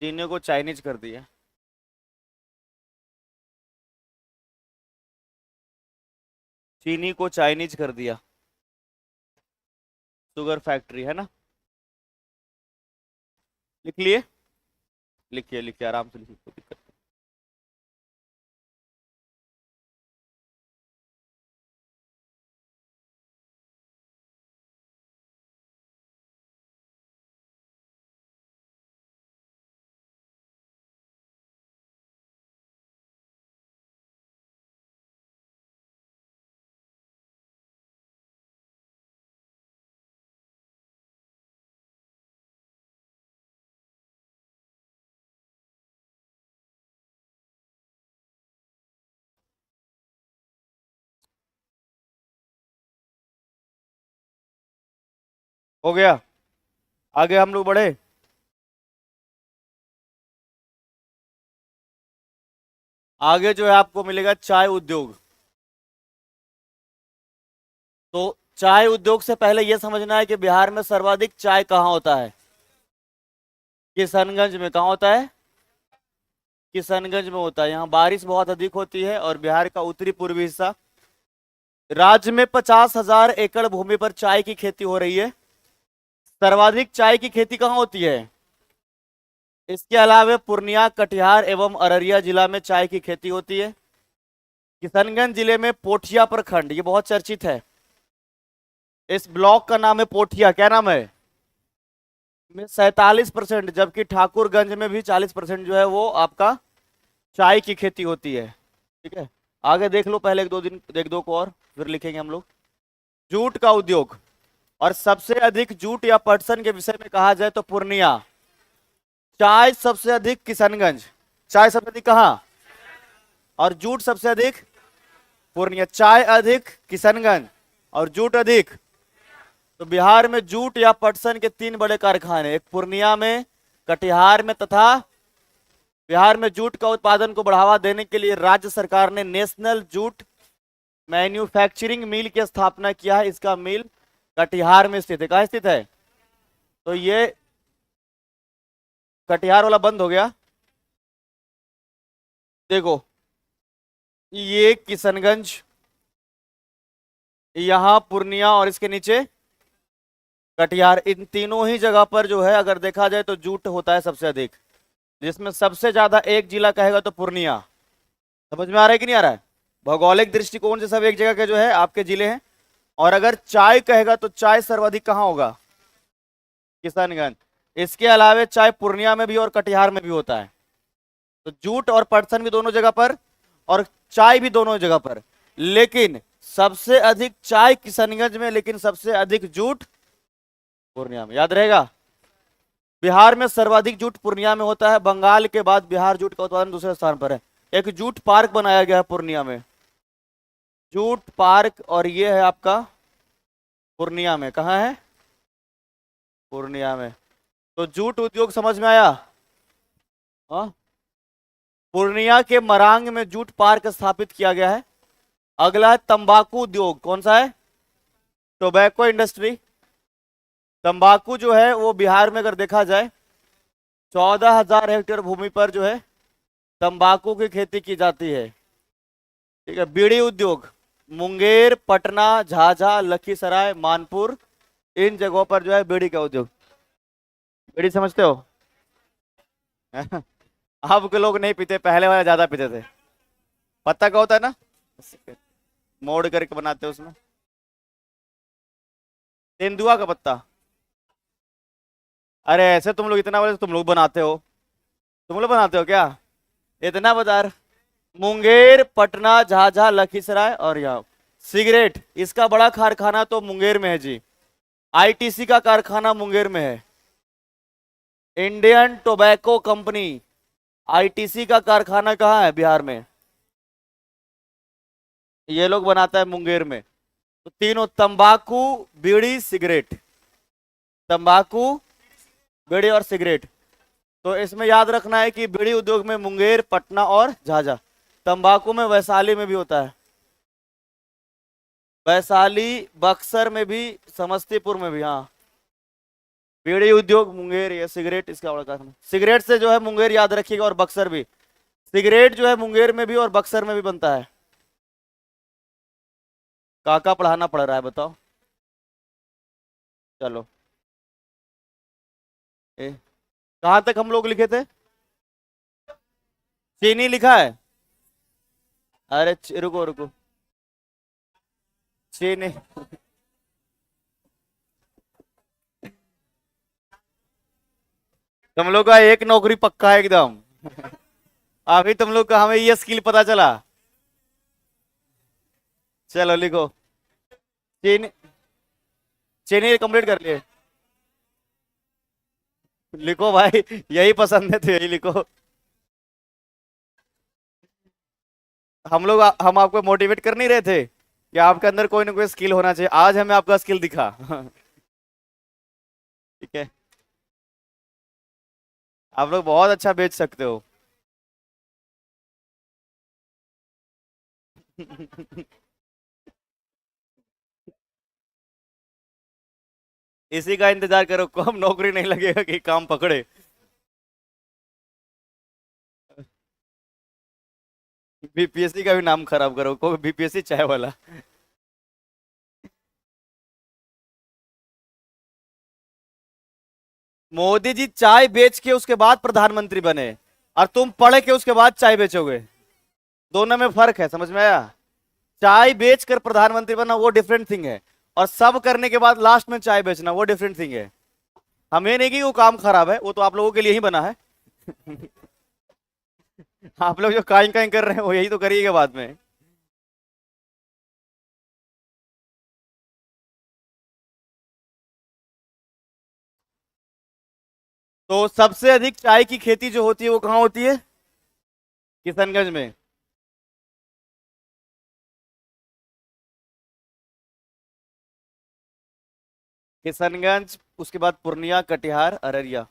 चीनी को चाइनीज कर दिया। चीनी को चाइनीज कर दिया, शुगर फैक्ट्री है ना। लिख लिए, लिखिए लिखिए आराम से लिखिए, कोई दिक्कत नहीं। हो गया, आगे हम लोग बढ़े। आगे जो है आपको मिलेगा चाय उद्योग। तो चाय उद्योग से पहले यह समझना है कि बिहार में सर्वाधिक चाय कहाँ होता है, किशनगंज में। कहाँ होता है, किशनगंज में होता है। यहाँ बारिश बहुत अधिक होती है और बिहार का उत्तरी पूर्वी हिस्सा, राज्य में 50,000 एकड़ भूमि पर चाय की खेती हो रही है। सर्वाधिक चाय की खेती कहाँ होती है, इसके अलावा पूर्णिया, कटिहार एवं अररिया जिला में चाय की खेती होती है। किशनगंज जिले में पोठिया प्रखंड, ये बहुत चर्चित है, इस ब्लॉक का नाम है पोठिया। क्या नाम है, में 47%, जबकि ठाकुरगंज में भी 40% जो है वो आपका चाय की खेती होती है, ठीक है। आगे देख लो, पहले एक दो को और फिर लिखेंगे हम लोग। जूट का उद्योग, और सबसे अधिक जूट या पटसन के विषय में कहा जाए तो पूर्णिया चाय सबसे अधिक किशनगंज, चाय सबसे अधिक कहाँ, और जूट सबसे अधिक पूर्णिया। चाय अधिक किशनगंज और जूट अधिक, तो बिहार में जूट या पटसन के 3 बड़े कारखाने, एक पूर्णिया में, कटिहार में तथा बिहार में। जूट का उत्पादन को बढ़ावा देने के लिए राज्य सरकार ने नेशनल जूट मैन्युफैक्चरिंग मिल की स्थापना किया है। इसका मिल कटिहार में स्थित है। कहाँ स्थित है, तो ये कटिहार वाला बंद हो गया। देखो ये किशनगंज, यहां पूर्णिया और इसके नीचे कटिहार, इन तीनों ही जगह पर जो है अगर देखा जाए तो जूट होता है सबसे अधिक, जिसमें सबसे ज्यादा एक जिला कहेगा तो पूर्णिया। समझ में आ रहा है कि नहीं आ रहा है, भौगोलिक दृष्टिकोण से सब एक जगह के जो है आपके जिले हैं। और अगर चाय कहेगा तो चाय सर्वाधिक कहाँ होगा, किशनगंज। इसके अलावे चाय पूर्णिया में भी और कटिहार में भी होता है। तो जूट और पटसन भी दोनों जगह पर और चाय भी दोनों जगह पर, लेकिन सबसे अधिक चाय किशनगंज में, लेकिन सबसे अधिक जूट पूर्णिया में। याद रहेगा, बिहार में सर्वाधिक जूट पूर्णिया में होता है। बंगाल के बाद बिहार जूट का उत्पादन दूसरे स्थान पर है। एक जूट पार्क बनाया गया है पूर्णिया में, जूट पार्क, और ये है आपका पूर्णिया में। कहाँ है, पूर्णिया में। तो जूट उद्योग समझ में आया। हाँ, पूर्णिया के मरांग में जूट पार्क स्थापित किया गया है। अगला है तंबाकू उद्योग। कौन सा है, टोबैको इंडस्ट्री। तंबाकू जो है वो बिहार में अगर देखा जाए 14,000 हेक्टेयर भूमि पर जो है तंबाकू की खेती की जाती है। ठीक है। बीड़ी उद्योग, मुंगेर, पटना, झाझा, लखीसराय, मानपुर, इन जगहों पर जो है बीड़ी का उद्योग। बीड़ी समझते हो अब के लोग नहीं पीते, पहले वाले ज्यादा पीते थे। पत्ता का होता है ना, मोड़ करके बनाते हैं उसमें, तेंदुआ का पत्ता। अरे ऐसे तुम लोग इतना बोले, तुम लोग बनाते हो, तुम लोग बनाते हो क्या, इतना बता रहे। मुंगेर, पटना, झाझा, लखीसराय और यहाँ। सिगरेट, इसका बड़ा कारखाना तो मुंगेर में है जी। आईटीसी का कारखाना मुंगेर में है। इंडियन टोबैको कंपनी, आईटीसी का कारखाना कहाँ है, बिहार में। ये लोग बनाता है मुंगेर में। तो तीनों, तंबाकू, बीड़ी, सिगरेट, तंबाकू, बीड़ी और सिगरेट। तो इसमें याद रखना है कि बीड़ी उद्योग में मुंगेर, पटना और झाझा। तंबाकू में वैशाली में भी होता है, वैशाली, बक्सर में भी, समस्तीपुर में भी। हाँ, बीड़ी उद्योग मुंगेर, ये सिगरेट इसका बड़ा कारखाना। सिगरेट से जो है मुंगेर याद रखिएगा, और बक्सर भी। सिगरेट जो है मुंगेर में भी और बक्सर में भी बनता है। काका पढ़ाना पड़ रहा है बताओ, चलो। ए, कहाँ तक हम लोग लिखे थे, चीनी लिखा है। अरे रुको रुको, चीनी तुम लोग का एक नौकरी पक्का है एकदम अभी तुम लोग का हमें ये स्किल पता चला। चलो लिखो, चीनी, चीनी कंप्लीट कर लिए। लिखो भाई, यही पसंद है तो यही लिखो। हम आपको मोटिवेट कर नहीं रहे थे कि आपके अंदर कोई ना कोई स्किल होना चाहिए, आज हमें आपका स्किल दिखा ठीक है, आप लोग बहुत अच्छा बेच सकते हो इसी का इंतजार करो, कब नौकरी नहीं लगेगा कि काम पकड़े। बीपीएससी का भी नाम खराब करो, को बीपीएससी चाय वाला। मोदी जी चाय बेच के उसके बाद प्रधानमंत्री बने, और तुम पढ़ के उसके बाद चाय बेचोगे। दोनों में फर्क है, समझ में आया। चाय बेचकर प्रधानमंत्री बनना वो डिफरेंट थिंग है, और सब करने के बाद लास्ट में चाय बेचना वो डिफरेंट थिंग है। हमें नहीं कि वो काम खराब है, वो तो आप लोगों के लिए ही बना है आप लोग जो काई काई कर रहे हैं वो यही तो करिएगा बाद में। तो सबसे अधिक चाय की खेती जो होती है वो कहाँ होती है? किशनगंज में। किशनगंज, उसके बाद पूर्णिया, कटिहार, अररिया।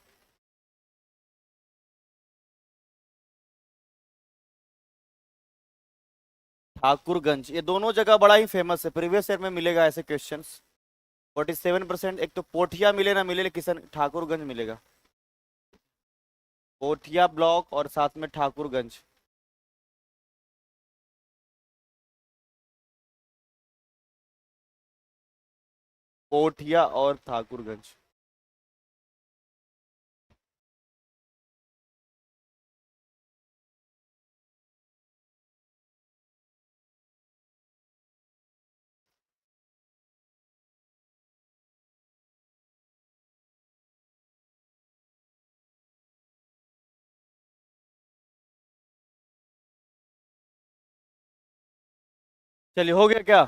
ठाकुरगंज, ये दोनों जगह बड़ा ही फेमस है, प्रीवियस ईयर में मिलेगा ऐसे क्वेश्चंस। 47%। एक तो पोठिया मिले ना मिले, किशन ठाकुरगंज मिलेगा। पोठिया ब्लॉक और साथ में ठाकुरगंज। पोठिया और ठाकुरगंज। चलिए, हो गया क्या?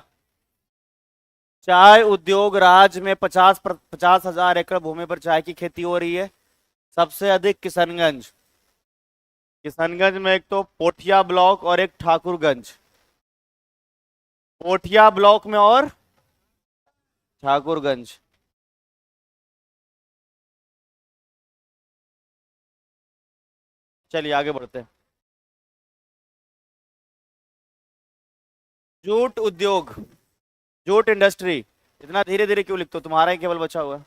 चाय उद्योग राज्य में 50,000 एकड़ भूमि पर चाय की खेती हो रही है। सबसे अधिक किशनगंज। किशनगंज में एक तो पोठिया ब्लॉक और एक ठाकुरगंज। पोठिया ब्लॉक में और ठाकुरगंज। चलिए आगे बढ़ते हैं। जूट उद्योग, जूट इंडस्ट्री। इतना धीरे धीरे क्यों लिखते हो, तुम्हारा ही केवल बचा हुआ है।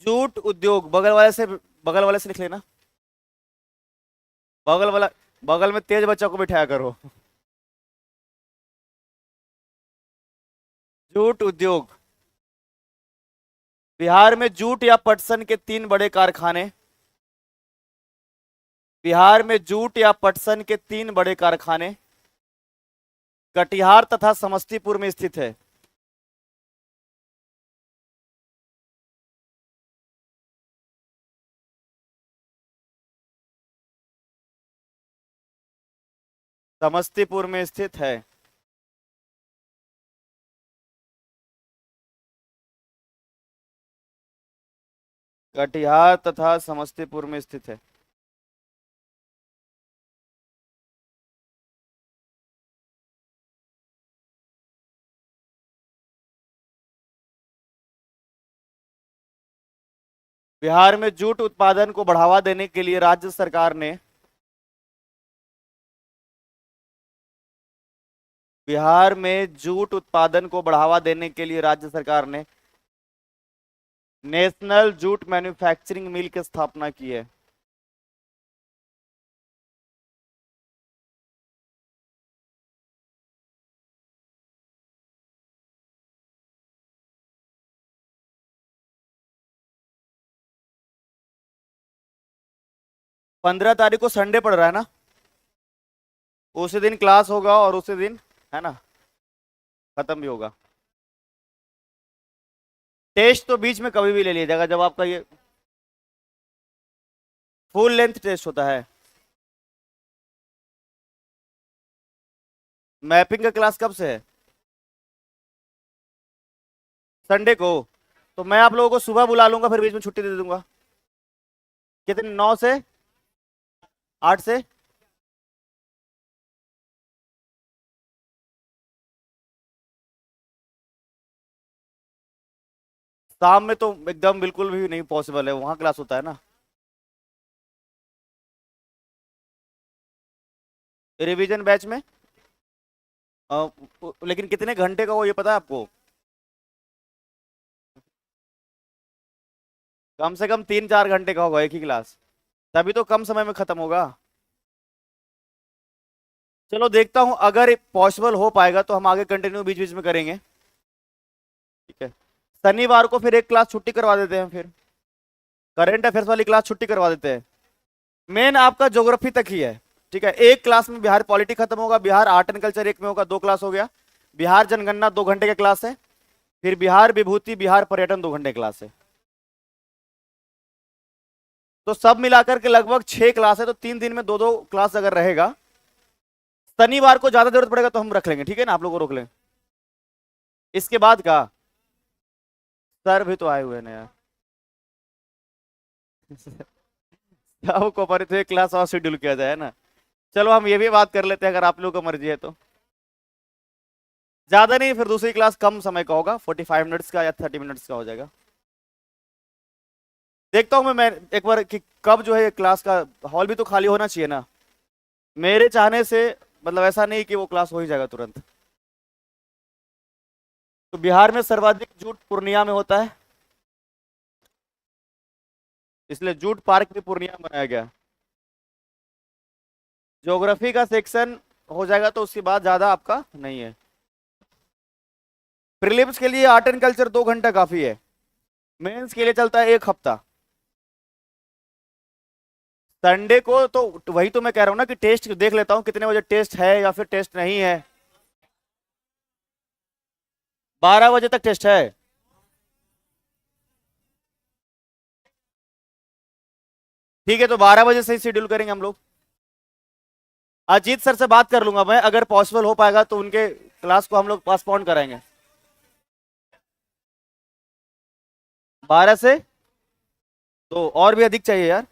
जूट उद्योग, बगल वाले से लिख लेना। बगल वाला, बगल में तेज बच्चा को बिठाया करो। जूट उद्योग। बिहार में जूट या पटसन के तीन बड़े कारखाने। बिहार में जूट या पटसन के तीन बड़े कारखाने कटिहार तथा समस्तीपुर में स्थित है। समस्तीपुर में स्थित है। कटिहार तथा समस्तीपुर में स्थित है। बिहार में जूट उत्पादन को बढ़ावा देने के लिए राज्य सरकार ने बिहार में जूट उत्पादन को बढ़ावा देने के लिए राज्य सरकार ने नेशनल जूट मैन्युफैक्चरिंग मिल की स्थापना की है। पंद्रह तारीख को संडे पड़ रहा है ना? उसी दिन क्लास होगा और उसी दिन, है ना, खत्म भी होगा। टेस्ट तो बीच में कभी भी ले लिया जाएगा, जब आपका ये फुल लेंथ टेस्ट होता है। मैपिंग का क्लास कब से है? संडे को। तो मैं आप लोगों को सुबह बुला लूंगा, फिर बीच में छुट्टी दे दूंगा। कितने, 9 से 8 से? शाम में तो एकदम बिल्कुल भी नहीं पॉसिबल है, वहां क्लास होता है ना। रिवीजन बैच में लेकिन कितने घंटे का हो ये पता है आपको? कम से कम 3-4 घंटे का होगा एक ही क्लास, तभी तो कम समय में खत्म होगा। चलो देखता हूं, अगर पॉसिबल हो पाएगा तो हम आगे कंटिन्यू बीच बीच में करेंगे। ठीक है। शनिवार को फिर एक क्लास छुट्टी करवा देते हैं, फिर करंट अफेयर्स वाली क्लास छुट्टी करवा देते हैं। मेन आपका ज्योग्राफी तक ही है। ठीक है, एक क्लास में बिहार पॉलिटी खत्म होगा, बिहार आर्ट एंड कल्चर एक में होगा, 2 क्लास हो गया। बिहार जनगणना 2 घंटे का क्लास है। फिर बिहार विभूति, बिहार पर्यटन 2 घंटे क्लास है। तो सब मिलाकर के लगभग 6 क्लास है, तो 3 दिन में 2-2 क्लास अगर रहेगा। शनिवार को ज्यादा जरूरत पड़ेगा तो हम रख लेंगे, ठीक है ना, आप लोग को रोक लें। इसके बाद का सर भी तो आए हुए हैं ना यार। सबको पर तो एक क्लास और शेड्यूल किया जाए ना। चलो हम ये भी बात कर लेते हैं, अगर आप लोगों को मर्जी है तो। ज्यादा नहीं, फिर दूसरी क्लास कम समय का होगा, 45 मिनट्स का या 30 मिनट्स का हो जाएगा। देखता हूँ मैं एक बार कि कब जो है क्लास का हॉल भी तो खाली होना चाहिए ना, मेरे चाहने से। मतलब ऐसा नहीं कि वो क्लास हो ही जाएगा तुरंत। तो बिहार में सर्वाधिक जूट पूर्णिया में होता है, इसलिए जूट पार्क भी पूर्णिया में बनाया गया। ज्योग्राफी का सेक्शन हो जाएगा तो उसके बाद ज्यादा आपका नहीं है। प्रीलिम्स के लिए आर्ट एंड कल्चर 2 घंटा काफी है, मेंस के लिए चलता है 1 हफ्ता। संडे को तो वही तो मैं कह रहा हूँ ना कि टेस्ट देख लेता हूँ कितने बजे टेस्ट है या फिर टेस्ट नहीं है। 12 बजे तक टेस्ट है। ठीक है, तो 12 बजे से ही शेड्यूल करेंगे हम लोग। अजीत सर से बात कर लूंगा मैं, अगर पॉसिबल हो पाएगा तो उनके क्लास को हम लोग पोस्टपोन कराएंगे। 12 से तो और भी अधिक चाहिए यार।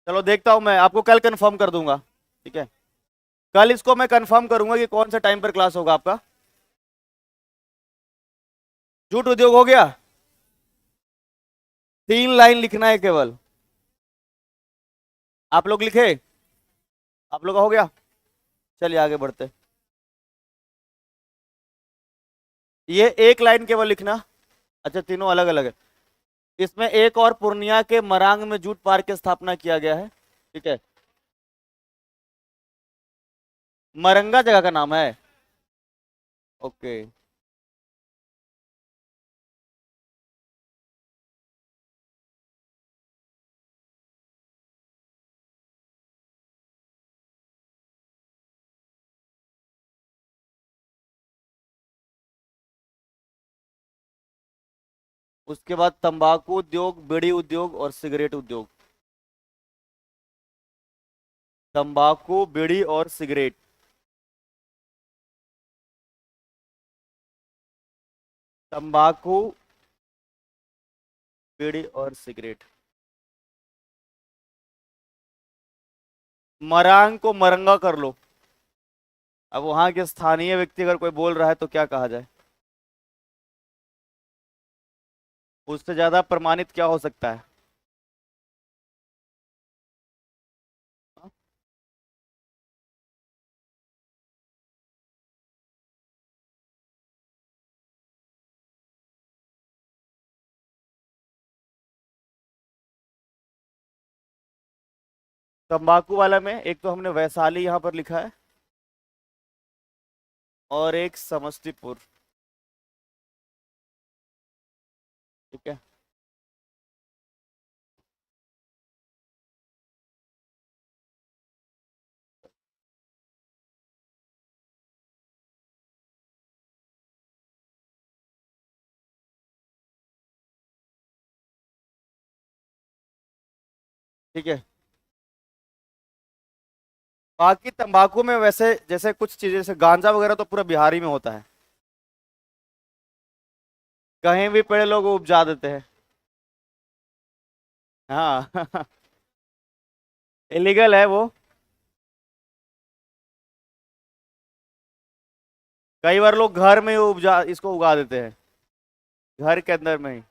चलो देखता हूं, मैं आपको कल कंफर्म कर दूंगा। ठीक है, कल इसको मैं कंफर्म करूंगा कि कौन सा टाइम पर क्लास होगा आपका। जूट उद्योग हो गया, 3 लाइन लिखना है केवल। आप लोग लिखे, आप लोग का हो गया। चलिए आगे बढ़ते। ये 1 लाइन केवल लिखना। अच्छा, तीनों अलग अलग है। इसमें एक और, पूर्णिया के मरांग में जूट पार्क की स्थापना किया गया है। ठीक है, मरंगा जगह का नाम है। ओके। उसके बाद तंबाकू उद्योग, बीड़ी उद्योग और सिगरेट उद्योग। तंबाकू, बीड़ी और सिगरेट। तंबाकू, बीड़ी और सिगरेट। मरांग को मरंगा कर लो। अब वहां के स्थानीय व्यक्ति अगर कोई बोल रहा है तो क्या कहा जाए, उससे ज्यादा प्रमाणित क्या हो सकता है। हाँ? तंबाकू वाला में एक तो हमने वैशाली यहां पर लिखा है, और एक समस्तीपुर। ठीक है। ठीक है, बाकी तंबाकू में वैसे जैसे कुछ चीजें, जैसे गांजा वगैरह तो पूरा बिहारी में होता है, कहीं भी पेड़ लोग उपजा देते हैं। हाँ। इलीगल है वो। कई बार लोग घर में ही उपजा इसको उगा देते हैं, घर के अंदर में ही।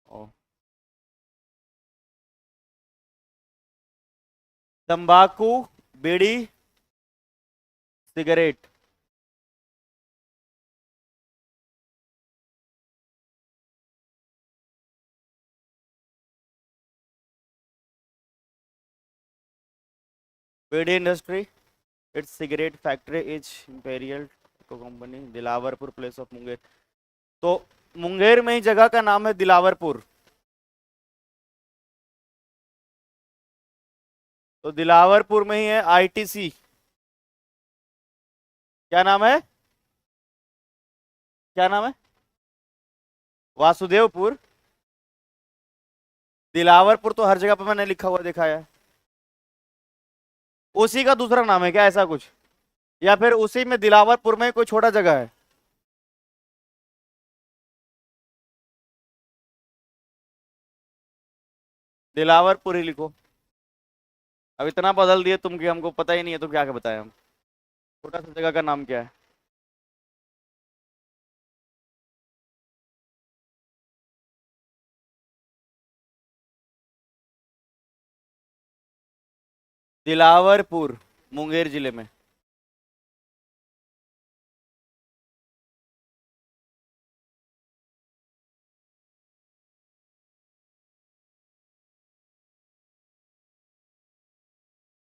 ओ, तंबाकू, bidi, cigarette. Bidi industry, it's cigarette factory is imperial company, Dilawarpur, place of Munger. तो मुंगेर में ही जगह का नाम है दिलावरपुर। तो दिलावरपुर में ही है आईटीसी। क्या नाम है, क्या नाम है? वासुदेवपुर। दिलावरपुर तो हर जगह पर मैंने लिखा हुआ देखा है। उसी का दूसरा नाम है क्या, ऐसा कुछ? या फिर उसी में दिलावरपुर में कोई छोटा जगह है? दिलावरपुर ही लिखो। अब इतना बदल दिए तुम कि हमको पता ही नहीं है तो क्या क्या बताएं हम। छोटा सा जगह का नाम क्या है? दिलावरपुर, मुंगेर जिले में।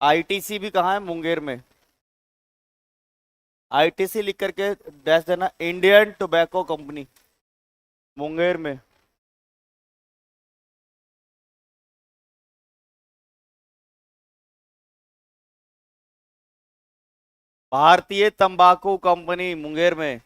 आईटीसी भी कहाँ है? मुंगेर में। आईटीसी लिख करके डैश देना, इंडियन टोबैको कंपनी, मुंगेर में। भारतीय तंबाकू कंपनी, मुंगेर में।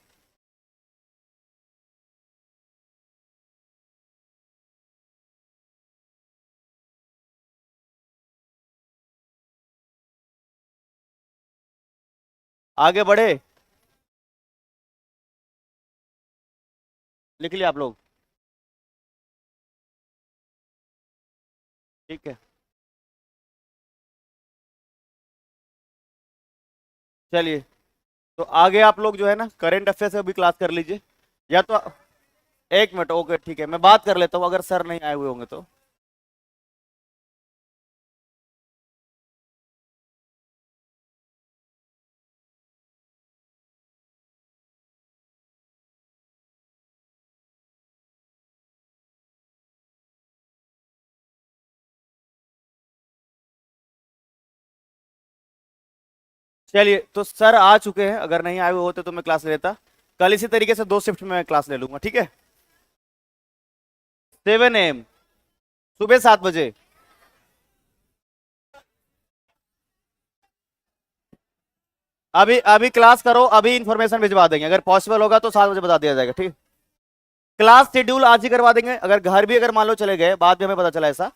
आगे बढ़े? लिख लिया आप लोग? ठीक है, चलिए। तो आगे आप लोग जो है ना करंट अफेयर से भी क्लास कर लीजिए, या तो एक मिनट, ओके ठीक है, मैं बात कर लेता हूँ अगर सर नहीं आए हुए होंगे तो। चलिए, तो सर आ चुके हैं, अगर नहीं आए हुए होते तो मैं क्लास ले लेता। कल इसी तरीके से 2 शिफ्ट में मैं क्लास ले लूंगा, ठीक है? 7 AM, सुबह 7 बजे। अभी अभी क्लास करो, अभी इंफॉर्मेशन भिजवा देंगे, अगर पॉसिबल होगा तो 7 बजे बता दिया जाएगा, ठीक? क्लास शेड्यूल आज ही करवा देंगे, अगर घर भी अगर मान लो चले गए बाद में हमें पता चला ऐसा,